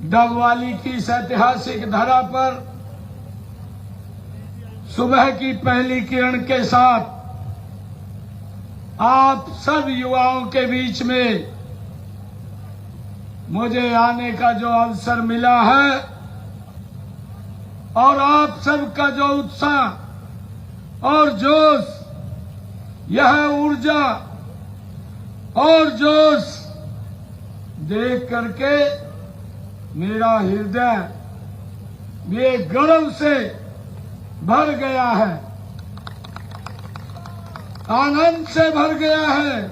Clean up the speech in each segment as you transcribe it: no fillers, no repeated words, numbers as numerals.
डबवाली की इस ऐतिहासिक धरा पर सुबह की पहली किरण के साथ आप सब युवाओं के बीच में मुझे आने का जो अवसर मिला है और आप सबका जो उत्साह और जोश, यह ऊर्जा और जोश देख करके मेरा हृदय ये गर्व से भर गया है, आनंद से भर गया है।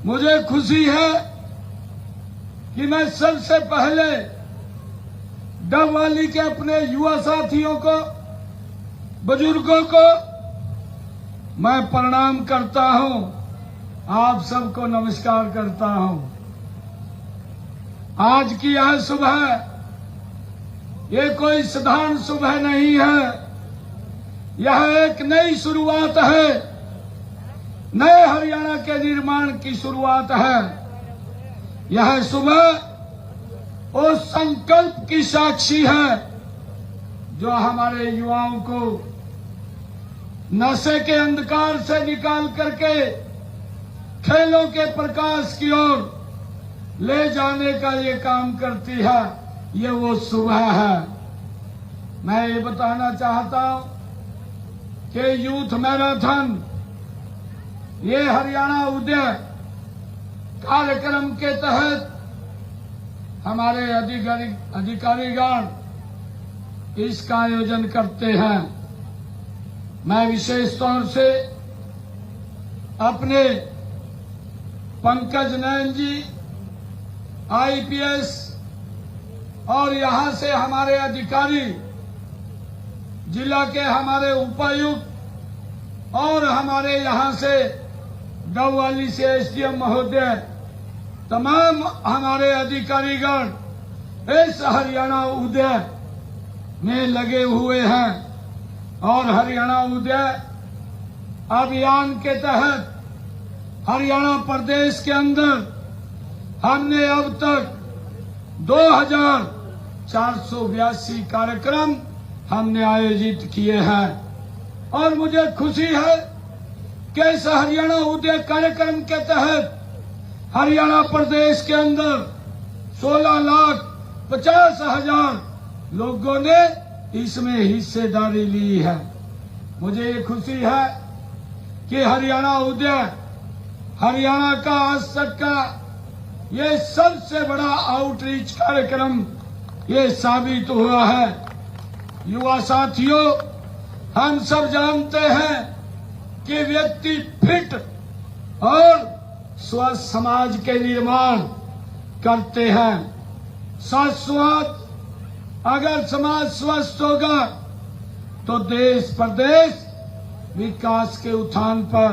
मुझे खुशी है कि मैं सबसे पहले डबवाली के अपने युवा साथियों को, बुजुर्गों को मैं प्रणाम करता हूं, आप सबको नमस्कार करता हूं। आज की यह सुबह ये कोई साधारण सुबह नहीं है, यह एक नई शुरुआत है, नए हरियाणा के निर्माण की शुरुआत है। यह सुबह उस संकल्प की साक्षी है जो हमारे युवाओं को नशे के अंधकार से निकाल करके खेलों के प्रकाश की ओर ले जाने का ये काम करती है। ये वो सुबह है। मैं ये बताना चाहता हूं कि यूथ मैराथन ये हरियाणा उदय कार्यक्रम के तहत हमारे अधिकारीगण इसका आयोजन करते हैं। मैं विशेष तौर से अपने पंकज नयन जी आईपीएस और यहां से हमारे अधिकारी, जिला के हमारे उपायुक्त और हमारे यहां से डबवाली से एसडीएम महोदय, तमाम हमारे अधिकारीगण इस हरियाणा उदय में लगे हुए हैं। और हरियाणा उदय अभियान के तहत हरियाणा प्रदेश के अंदर हमने अब तक 2482 कार्यक्रम हमने आयोजित किए हैं। और मुझे खुशी है कि इस हरियाणा उदय कार्यक्रम के तहत हरियाणा प्रदेश के अंदर 16,50,000 लोगों ने इसमें हिस्सेदारी ली है। मुझे ये खुशी है कि हरियाणा उदय हरियाणा का आज तक का ये सबसे बड़ा आउटरीच कार्यक्रम ये साबित हुआ है। युवा साथियों, हम सब जानते हैं कि व्यक्ति फिट और स्वस्थ समाज के निर्माण करते हैं। शाश्वत अगर समाज स्वस्थ होगा तो देश प्रदेश विकास के उत्थान पर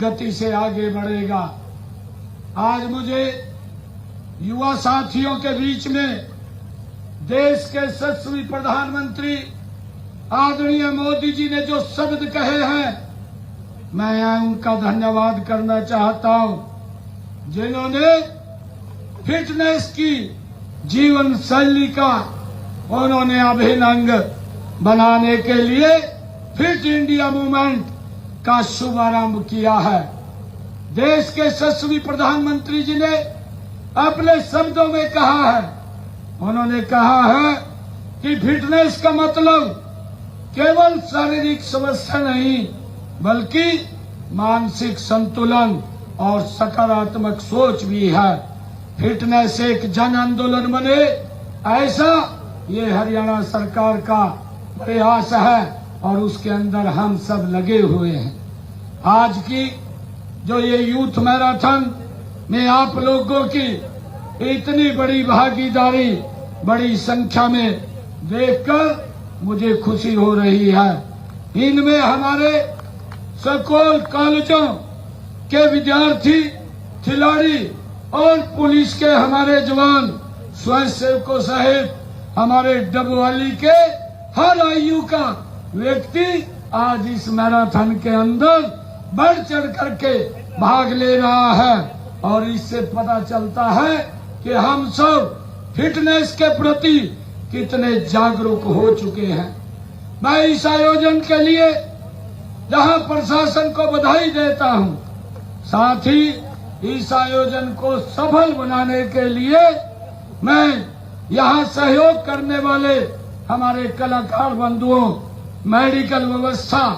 गति से आगे बढ़ेगा। आज मुझे युवा साथियों के बीच में देश के यशस्वी प्रधानमंत्री आदरणीय मोदी जी ने जो शब्द कहे हैं, मैं उनका धन्यवाद करना चाहता हूं, जिन्होंने फिटनेस की जीवन शैली का उन्होंने अभिन्न अंग बनाने के लिए फिट इंडिया मूवमेंट का शुभारंभ किया है। देश के यशस्वी प्रधानमंत्री जी ने अपने शब्दों में कहा है, उन्होंने कहा है कि फिटनेस का मतलब केवल शारीरिक समस्या नहीं बल्कि मानसिक संतुलन और सकारात्मक सोच भी है। फिटनेस एक जन आंदोलन बने, ऐसा ये हरियाणा सरकार का प्रयास है और उसके अंदर हम सब लगे हुए हैं। आज की जो ये यूथ मैराथन में आप लोगों की इतनी बड़ी भागीदारी बड़ी संख्या में देखकर मुझे खुशी हो रही है। इनमें हमारे स्कूल कॉलेजों के विद्यार्थी, खिलाड़ी और पुलिस के हमारे जवान, स्वयंसेवकों सहित हमारे डबवाली के हर आयु का व्यक्ति आज इस मैराथन के अंदर बढ़ चढ़ करके भाग ले रहा है। और इससे पता चलता है कि हम सब फिटनेस के प्रति कितने जागरूक हो चुके हैं। मैं इस आयोजन के लिए जहां प्रशासन को बधाई देता हूं, साथ ही इस आयोजन को सफल बनाने के लिए मैं यहां सहयोग करने वाले हमारे कलाकार बंधुओं, मेडिकल व्यवस्था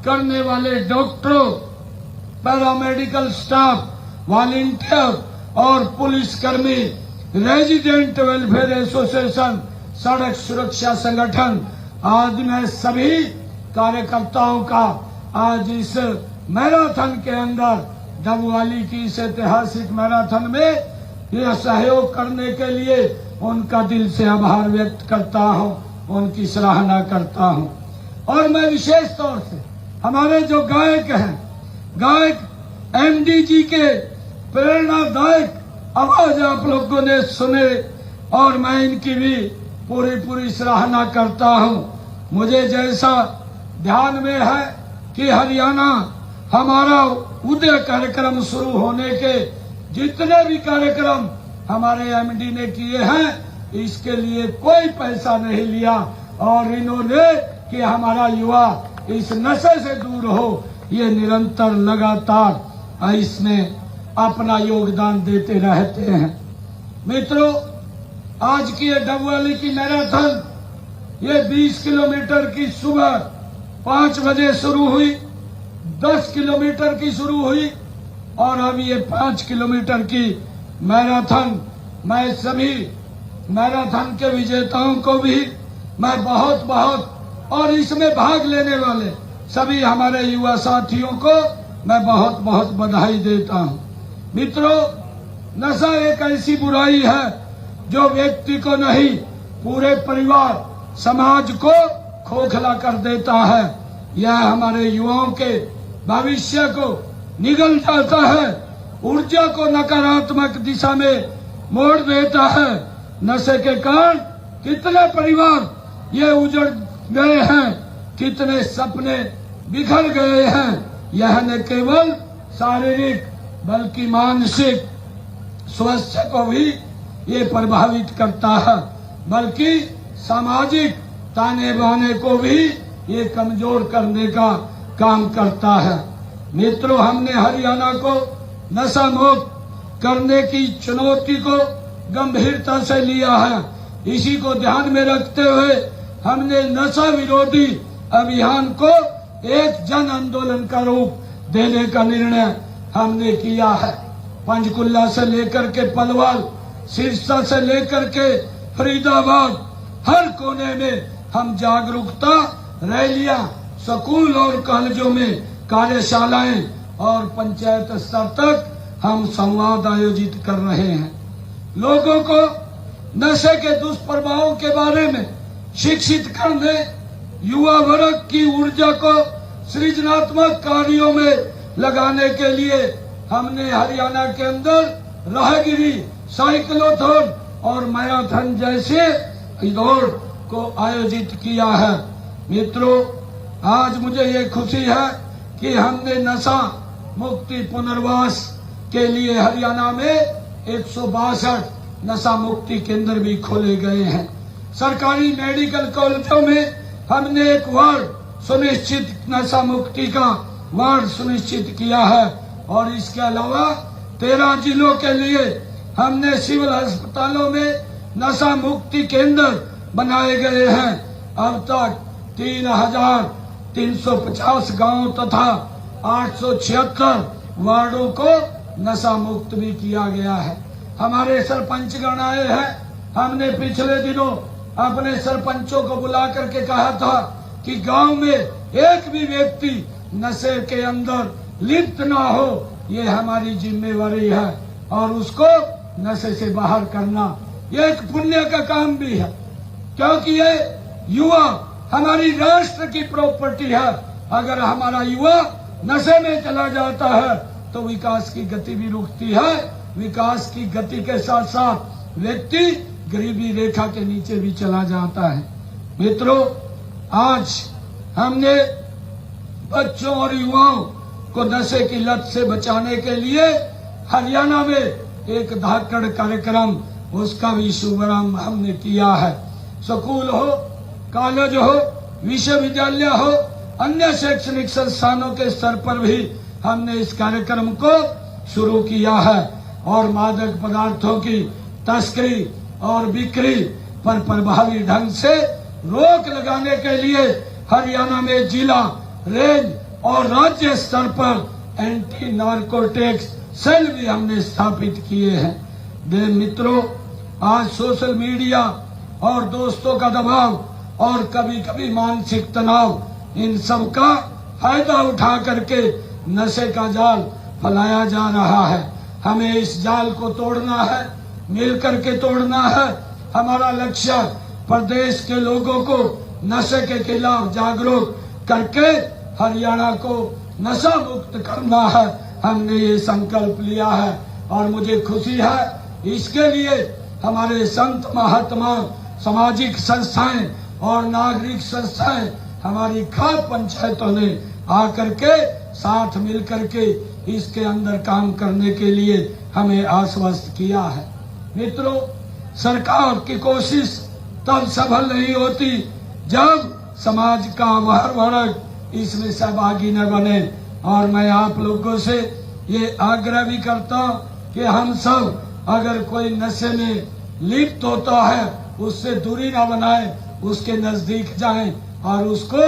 करने वाले डॉक्टरों, पैरामेडिकल स्टाफ, वॉलंटियर और पुलिसकर्मी, रेजिडेंट वेलफेयर एसोसिएशन, सड़क सुरक्षा संगठन आदि में सभी कार्यकर्ताओं का आज इस मैराथन के अंदर, डबवाली की इस ऐतिहासिक मैराथन में यह सहयोग करने के लिए उनका दिल से आभार व्यक्त करता हूं, उनकी सराहना करता हूं। और मैं विशेष तौर से हमारे जो गायक हैं, गायक एमडी जी के प्रेरणादायक आवाज आप लोगों ने सुने और मैं इनकी भी पूरी सराहना करता हूं। मुझे जैसा ध्यान में है कि हरियाणा हमारा उदय कार्यक्रम शुरू होने के जितने भी कार्यक्रम हमारे एमडी ने किए हैं, इसके लिए कोई पैसा नहीं लिया और इन्होंने कि हमारा युवा इस नशे से दूर हो, ये निरंतर लगातार इसमें अपना योगदान देते रहते हैं। मित्रों, आज की ये डबवाली की मैराथन ये 20 किलोमीटर की सुबह 5 बजे शुरू हुई, 10 किलोमीटर की शुरू हुई और अब ये 5 किलोमीटर की मैराथन। मैं सभी मैराथन के विजेताओं को भी मैं बहुत और इसमें भाग लेने वाले सभी हमारे युवा साथियों को मैं बहुत बधाई देता हूं। मित्रों, नशा एक ऐसी बुराई है जो व्यक्ति को नहीं, पूरे परिवार समाज को खोखला कर देता है। यह हमारे युवाओं के भविष्य को निगल जाता है, ऊर्जा को नकारात्मक दिशा में मोड़ देता है। नशे के कारण कितने परिवार ये उजड़ गए हैं, कितने सपने बिखर गए हैं। यह न केवल शारीरिक बल्कि मानसिक स्वास्थ्य को भी ये प्रभावित करता है, बल्कि सामाजिक ताने बाने को भी ये कमजोर करने का काम करता है। मित्रों, हमने हरियाणा को नशा मुक्त करने की चुनौती को गंभीरता से लिया है। इसी को ध्यान में रखते हुए हमने नशा विरोधी अभियान को एक जन आंदोलन का रूप देने का निर्णय हमने किया है। पंचकुला से लेकर के पलवल, सिरसा से लेकर के फरीदाबाद, हर कोने में हम जागरूकता रैलियां, स्कूल और कॉलेजों में कार्यशालाएं और पंचायत स्तर तक हम संवाद आयोजित कर रहे हैं। लोगों को नशे के दुष्प्रभावों के बारे में शिक्षित करने, युवा वर्ग की ऊर्जा को सृजनात्मक कार्यों में लगाने के लिए हमने हरियाणा के अंदर राहगिरी, साइक्लोथॉन और मैराथन जैसे दौड़ को आयोजित किया है। मित्रों, आज मुझे ये खुशी है कि हमने नशा मुक्ति पुनर्वास के लिए हरियाणा में 162 नशा मुक्ति केंद्र भी खोले गए हैं। सरकारी मेडिकल कॉलेजों में हमने एक वार्ड सुनिश्चित, नशा मुक्ति का वार्ड सुनिश्चित किया है और इसके अलावा 13 जिलों के लिए हमने सिविल अस्पतालों में नशा मुक्ति केंद्र बनाए गए हैं। अब तक 3,350 गांव तथा 876 वार्डों को नशा मुक्त भी किया गया है। हमारे सरपंचगण आए हैं। हमने पिछले दिनों अपने सरपंचों को बुला करके कहा था कि गांव में एक भी व्यक्ति नशे के अंदर लिप्त ना हो, ये हमारी जिम्मेवारी है और उसको नशे से बाहर करना ये एक पुण्य का काम भी है, क्योंकि ये युवा हमारी राष्ट्र की प्रॉपर्टी है। अगर हमारा युवा नशे में चला जाता है तो विकास की गति भी रुकती है। विकास की गति के साथ साथ व्यक्ति गरीबी रेखा के नीचे भी चला जाता है। मित्रों, आज हमने बच्चों और युवाओं को नशे की लत से बचाने के लिए हरियाणा में एक धाकड़ कार्यक्रम उसका भी शुभारंभ हमने किया है। स्कूल हो, कॉलेज हो, विश्वविद्यालय हो, अन्य शैक्षणिक संस्थानों के स्तर पर भी हमने इस कार्यक्रम को शुरू किया है और मादक पदार्थों की तस्करी और बिक्री पर प्रभावी ढंग से रोक लगाने के लिए हरियाणा में जिला, रेंज और राज्य स्तर पर एंटी नारकोटिक्स सेल भी हमने स्थापित किए हैं। मित्रों, आज सोशल मीडिया और दोस्तों का दबाव और कभी कभी मानसिक तनाव, इन सब का फायदा उठा करके नशे का जाल फैलाया जा रहा है। हमें इस जाल को तोड़ना है, मिलकर के तोड़ना है। हमारा लक्ष्य प्रदेश के लोगों को नशे के खिलाफ जागरूक करके हरियाणा को नशा मुक्त करना है। हमने ये संकल्प लिया है और मुझे खुशी है। इसके लिए हमारे संत महात्मा, सामाजिक संस्थाएं और नागरिक संस्थाएं, हमारी खाप पंचायतों ने आकर के साथ मिलकर के इसके अंदर काम करने के लिए हमें आश्वस्त किया है। मित्रों, सरकार की कोशिश तब सफल नहीं होती जब समाज का हर वर्ग इसमें सहभागी न बने। और मैं आप लोगों से ये आग्रह भी करता हूँ कि हम सब अगर कोई नशे में लिप्त होता है उससे दूरी न बनाए, उसके नजदीक जाएं और उसको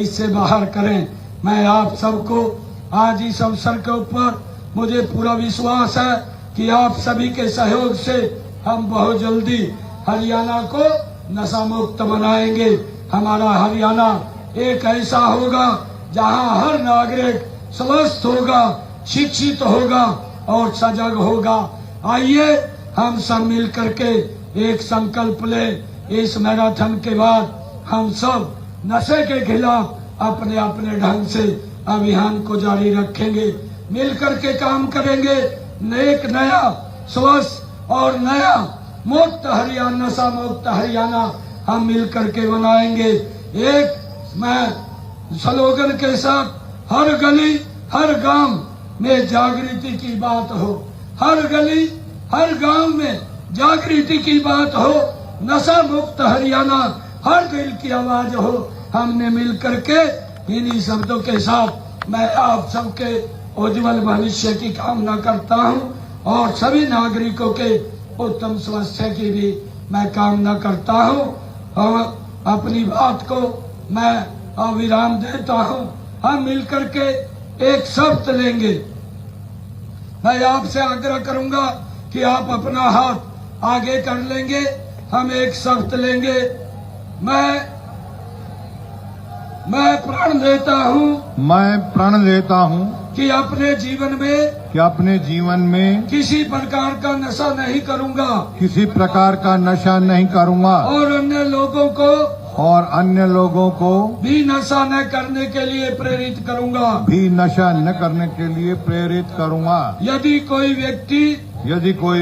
इससे बाहर करें। मैं आप सबको आज इस अवसर के ऊपर मुझे पूरा विश्वास है कि आप सभी के सहयोग से हम बहुत जल्दी हरियाणा को नशा मुक्त बनाएंगे। हमारा हरियाणा एक ऐसा होगा जहां हर नागरिक स्वस्थ होगा, शिक्षित होगा और सजग होगा। आइए हम सब मिल करके एक संकल्प ले। इस मैराथन के बाद हम सब नशे के खिलाफ अपने अपने ढंग से अभियान को जारी रखेंगे, मिलकर के काम करेंगे। एक नया स्वस्थ और नया मुक्त हरियाणा, नशा मुक्त हरियाणा हम मिलकर के बनाएंगे। एक मैं स्लोगन के साथ, हर गली हर गांव में जागृति की बात हो, हर गली हर गांव में जागृति की बात हो, नशा मुक्त हरियाणा हर दिल की आवाज हो। हमने मिलकर के इन्हीं शब्दों के साथ मैं आप सबके उज्जवल भविष्य की कामना करता हूं और सभी नागरिकों के उत्तम स्वास्थ्य की भी मैं कामना करता हूं। और अपनी बात को मैं अविराम देता हूं। हम मिलकर के एक शब्द लेंगे। मैं आपसे आग्रह करूंगा कि आप अपना हाथ आगे कर लेंगे। हम एक शब्द लेंगे। मैं प्रण लेता हूँ, मैं प्रण लेता हूँ कि अपने जीवन में किसी प्रकार का नशा नहीं करूँगा, किसी प्रकार का नशा नहीं करूँगा और अन्य लोगों को भी नशा न करने के लिए प्रेरित करूँगा, यदि कोई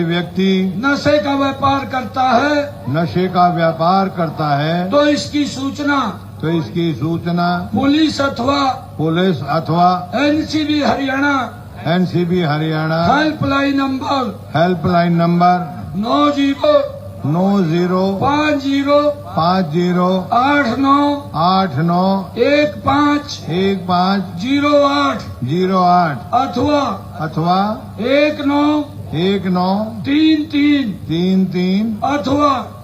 व्यक्ति नशे का व्यापार करता है तो इसकी सूचना पुलिस अथवा एनसीबी हरियाणा हेल्पलाइन नंबर 9050891508 अथवा 1933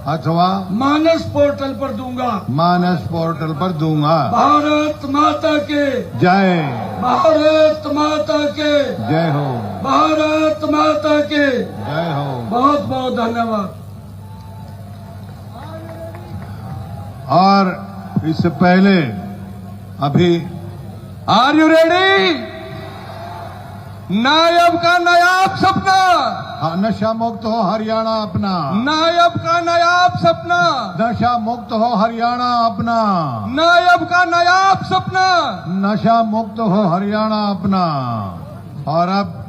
अथवा मानस पोर्टल पर दूंगा। भारत माता के जय, भारत माता के जय हो, भारत माता के जय हो। बहुत बहुत धन्यवाद। और इससे पहले अभी आर यू रेडी? नायब का नायाब सपना, नशा मुक्त हो हरियाणा अपना, नायब का नायाब सपना, नशा मुक्त हो हरियाणा अपना, नायब का नायाब सपना, नशा मुक्त हो हरियाणा अपना। और अब